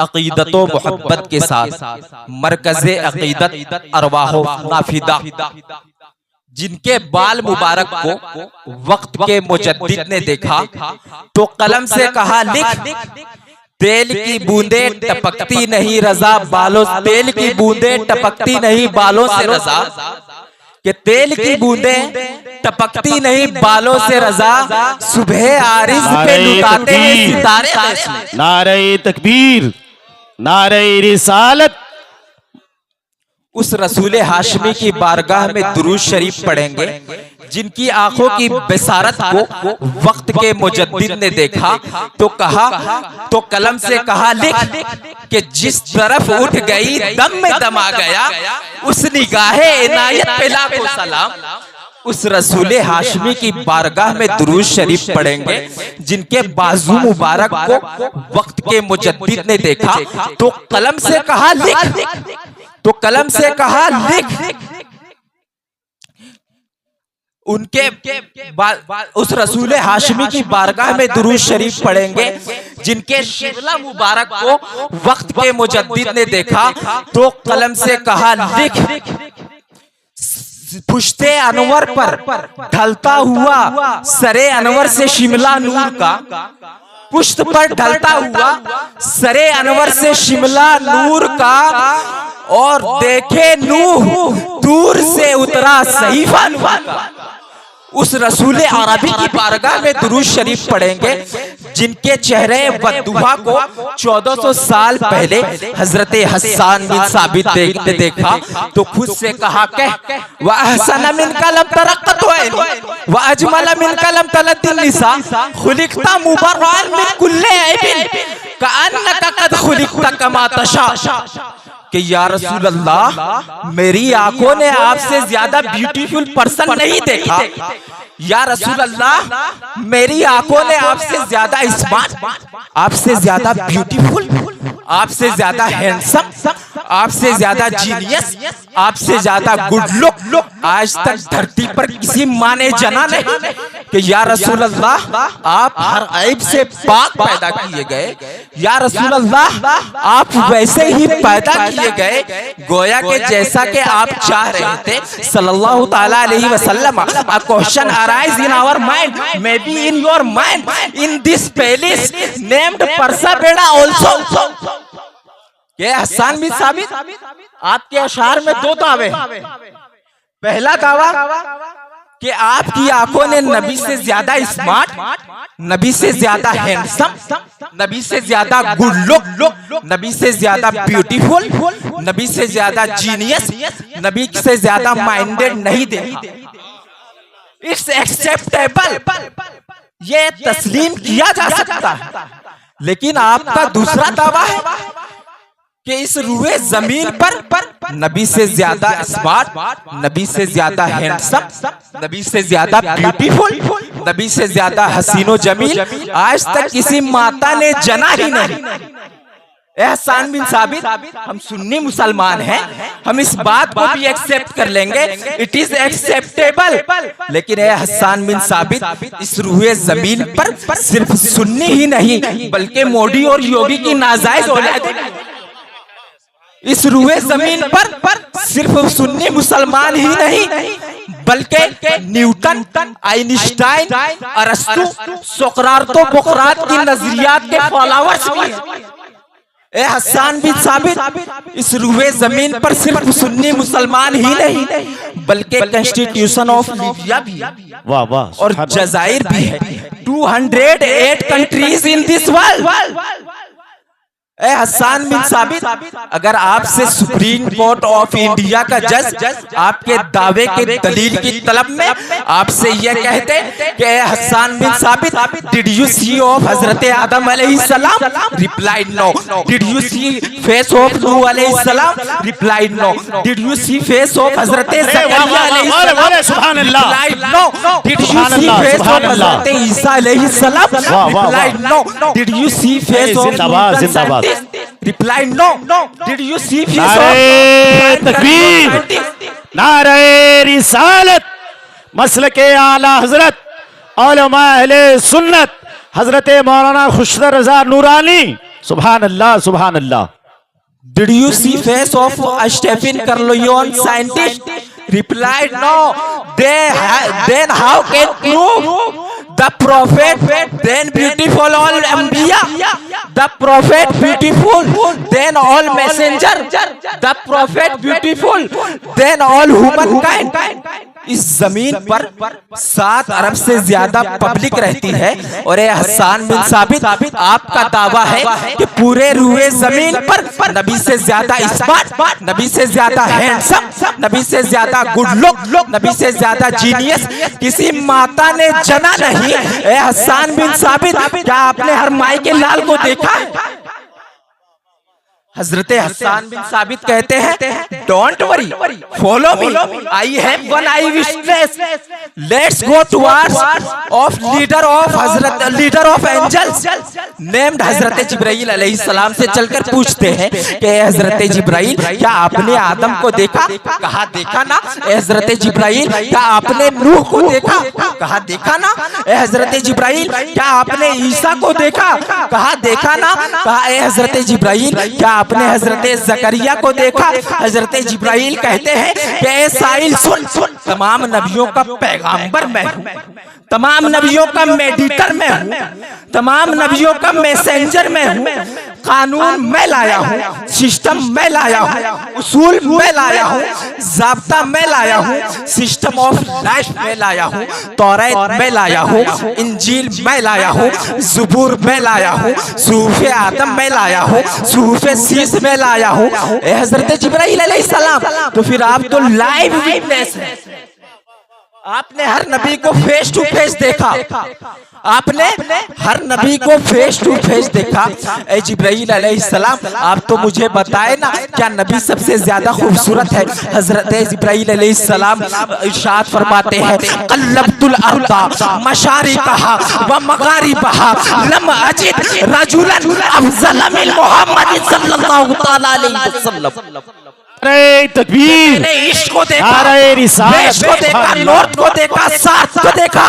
अकीदत व मोहब्बत के साथ मरकज़े अकीदत अरवाहो नाफिदा, जिनके बाल मुबारक को वक्त के मुजद्दिद ने देखा तो कलम से कहा लिख, तेल की बूंदे टपकती नहीं रजा बालों, तेल की बूंदे टपकती नहीं बालों से रजा, कि तेल की बूंदे टपकती नहीं बालों से रजा, सुबह आरिज़ पे लुटाते हैं सितारे। नारे तकबीर, नारे रिसालत। उस रसूल हाशमी की बारगाह में दुरूद शरीफ पढ़ेंगे, जिनकी आंखों की बसारत को वक्त के मुजद्दिद ने देखा तो कहा, तो कलम से कहा लिख, कि जिस तरफ उठ गई दम में दम आ गया, उस निगाहे इनायत पे लाखों सलाम। उस रसूल हाशमी की बारगाह में दुरूद शरीफ पढ़ेंगे, जिनके बाजू मुबारक को वक्त के मुजद्दिद ने देखा तो कलम से कहा लिख, तो कलम से कहा लिख। उनके उस रसूल हाशमी की बारगाह में दुरूद शरीफ पढ़ेंगे, जिनके शिबला मुबारक को वक्त के मुजद्दिद ने देखा तो कलम से कहा लिख। पुश्ते अनवर पर ढलता हुआ सरे अनवर से शिमला नूर का, पुश्त पर ढलता हुआ सरे अनवर से शिमला नूर का, और देखे नूह दूर से उतरा सहीफा नूर का। उस रसूल अरबी की बारगाह में दुरूद शरीफ पढ़ेंगे, जिनके चेहरे बद्दुहा को 1400 साल पहले हजरत हसन बिन साबित ने देखा तो खुद से कहा कह, व अहसन मिन कलम तरक्कत व अजमल मिन कलम तलद्दिन निसा, खुलिकता मुबर्रअन मिन कुल्ली ऐबिन कअन्नका कद खुलिकता कमा तशा, कि या रसूल अल्लाह, मेरी आंखों ने आपसे ज्यादा ब्यूटीफुल पर्सन नहीं देखा। या रसूल अल्लाह, मेरी आंखों ने आपसे ज्यादा स्मार्ट, आपसे ज्यादा ब्यूटीफुल, आपसे ज्यादा हैंडसम, आपसे ज्यादा जीनियस, आपसे ज्यादा गुड लुक आज तक धरती पर किसी माँ ने जना नहीं। कि या रसूल अल्लाह, आप हर ऐब से पाक पैदा किए गए। या रसूल अल्लाह, आप वैसे ही पैदा किए गए गोया के जैसा कि आप चाह रहे थे सल्लल्लाहु ताला अलैहि वसल्लम। A question arise in our mind, maybe in your mind, in this palace named Parsa बेड़ा also। ये हसन बिन साबित, आपके अशार में दो दावे। पहला दावा कि आपकी आंखों ने नबी से ज्यादा स्मार्ट, नबी से ज्यादा हैंडसम, नबी से ज्यादा गुड लुक, नबी से ज्यादा ब्यूटीफुल, नबी से ज्यादा जीनियस, नबी से ज्यादा माइंडेड नहीं देखा। इट्स एक्सेप्टेबल, ये तस्लीम किया जा सकता है। लेकिन आपका दूसरा दावा है कि इस रूए जमीन पर नबी से ज्यादा स्मार्ट, नबी से ज्यादा हैंडसम, नबी से ज्यादा ब्यूटीफुल, नबी से ज्यादा हसीनो जमील आज तक किसी माता ने जना ही नहीं। हसन बिन साबित, हम सुन्नी मुसलमान हैं, हम इस बात को भी एक्सेप्ट कर लेंगे, इट इज एक्सेप्टेबल। लेकिन हसन बिन साबित इस रूए जमीन पर सिर्फ सुन्नी ही नहीं बल्कि मोदी और योगी की नाजायज औलाद। इस रूए जमीन पर सिर्फ सुन्नी मुसलमान ही नहीं बल्कि न्यूटन, आइंस्टाइन, अरस्तु, सोक्रातो, बोक्रात की नजरियात के फॉलोअर्स भी हैं। हसन बिन साबित इस रूए जमीन पर सिर्फ सुन्नी मुसलमान ही नहीं बल्कि कॉन्स्टिट्यूशन ऑफ लीबिया भी, वाह वाह, और जजायर भी है। 208 countries in this world. Hasan bin Sabit, अगर आपसे सुप्रीम कोर्ट ऑफ इंडिया का जज आपके दावे के दलील की तलब में आपसे यह कहते कि हसन बिन साबित, did you C of Hazrat Adam अलैहिस्सलाम? Replied no. Did you see face of Nuh अलैहिस्सलाम? Replied no. Did you see face of Hazrat Zakariya अलैहिस्सलाम? सुभान अल्लाह। Replied no. Did you see face of Hazrat Isa अलैहिस्सलाम? Replied no. Did you see face of जिंदाबाद। Reply no. Did you see face नारे तकबीर, नारे रिसालत, मसलके आला हजरत उलमा अहले सुन्नत हजरत मौलाना खुशर रजा नूरानी सुभान अल्लाह, सुभान अल्लाह। Did you see face of Stephen Carlyon, scientist? Replied, no. Then how can prove? The prophet, then beautiful all Ambiya. The prophet beautiful, then all messenger. The prophet beautiful, then all humankind. इस जमीन पर 7 अरब से ज्यादा public रहती है और ये हसन बिन साबित आपका दावा है कि पूरे रूए जमीन पर नबी से ज्यादा स्मार्ट, नबी से ज्यादा हैंडसम, नबी से ज्यादा गुड लुक, नबी से ज्यादा जीनियस किसी माता ने जना नहीं। ए हसन बिन साबित, क्या आपने हर माई के लाल को देखा है? हजरत हसन बिन साबित कहते हैं, don't worry, follow me, I have one eyewitness, let's go towards of leader of angels named हजरत जिब्राइल अलैहिस्सलाम से चलकर पूछते हैं कि हजरत जिब्राइल, क्या आपने आदम को देखा? कहा देखा ना। हजरत जिब्राइल, क्या आपने नूह को देखा? कहा देखा ना। हजरत जिब्राइल, क्या आपने ईसा को देखा? कहा देखा ना। कहा हजरत जिब्राइल, क्या आपने हजरत जकरिया को देखा? हजरत जिब्राइल कहते हैं कि साइल सुन, तमाम नबियों का पैगाम्बर मैं हूँ, तमाम नबियों का मेडिटर मैं हूँ, तमाम नबियों का मैसेंजर मैं हूँ, कानून मैं लाया हूँ, सिस्टम मैं लाया हूँ, उसूल मैं लाया हूँ, ज़ाब्ता मैं लाया हूँ, सिस्टम ऑफ लाइफ मैं लाया हूँ, तौरात मैं लाया हूँ, इंजील मैं लाया हूँ, ज़बूर मैं लाया हूँ, सूफ़े आदम मैं लाया हूँ, सूफ़े सीस में लाया हूँ। हजरत जिब्राइल अलैहिस्सलाम, तो फिर आप तो लाइव विटनेस हैं। आपने हर नबी को फेस टू फेस देखा, आपने हर नबी को फेस टू फेस देखा। ए जिब्राइल अलैहिस्सलाम, आप तो मुझे बताए ना, क्या नबी सबसे ज्यादा खूबसूरत है? हजरत जिब्राइल अलैहिस्सलाम इरशाद फरमाते हैं, क़ल्लब्तुल अर्दा मशारिक़हा व मग़ारिबहा लम अजिद रजुलन अफ़ज़ल मिन मुहम्मद सल्लल्लाहु तआला अलैहि वसल्लम। नारे तकबीर, मैंने ईस्ट को देखा, नारे रिसालत, वेस्ट को देखा, नॉर्थ को देखा, साउथ को देखा,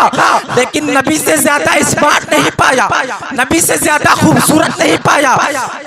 लेकिन नबी से ज्यादा स्मार्ट नहीं पाया, नबी से ज्यादा खूबसूरत नहीं पाया।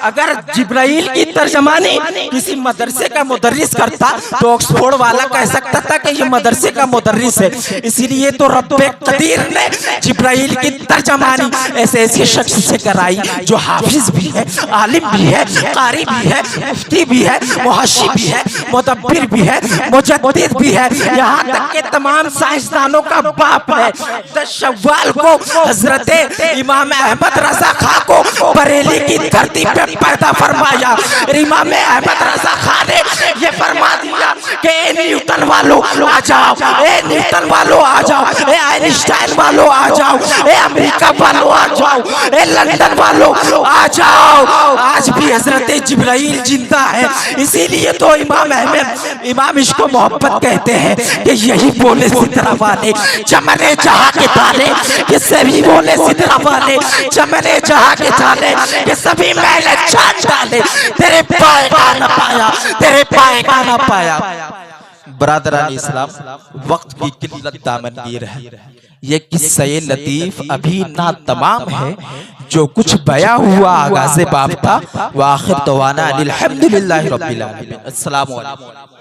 अगर जिब्राइल की तर्जमानी किसी मदरसे का मुदर्रिस करता तो ऑक्सफोर्ड वाला कह सकता था कि ये मदरसे का मुदर्रिस है। इसीलिए तो रब्बे कदीर ने जिब्राइल की तर्जमानी ऐसे शख्स से कराई जो हाफिज भी है, आलिम भी है, कारी भी है, मुफ्ती भी है, मुहश्शिर भी है, मुदब्बिर भी है, मुजद्दिद भी है, यहाँ तक के तमाम साइंसदानों का बाप है। 10 शव्वाल को हजरत इमाम अहमद रजा खां को बरेली की धरती पे पैदा फरमाया। इमाम अहमद रजा खां ने ये फरमा दिया कि ए न्यूटन वालों आ जाओ, ए न्यूटन वालों आ जाओ, ए आइंस्टाइन वालों आ जाओ, ए अमेरिका वालों आ जाओ, ए लंदन वालों आ जाओ। आज भी हजरत जिब्राइल जिंदा है। इसीलिए तो इमाम इसको मोहब्बत कहते हैं कि यही बोले सिदरा वाले चमने जहाँ के ताले, कि सभी बोले सिदरा वाले चमने जहाँ के ताले, कि सभी मैंने छान डाले, तेरे पाए का न पाया, तेरे पाए का न पाया। बरादरान इस्लाम, वक्त की किल्लत दामनगीर है। ये किस्सा लतीफ अभी ना तमाम है। जो कुछ बया हुआ आगाज़े बाब था, व आखिर दवाना अनिल हम्दुलिल्लाहि रब्बिल आलमीन। अस्सलामु अलैकुम।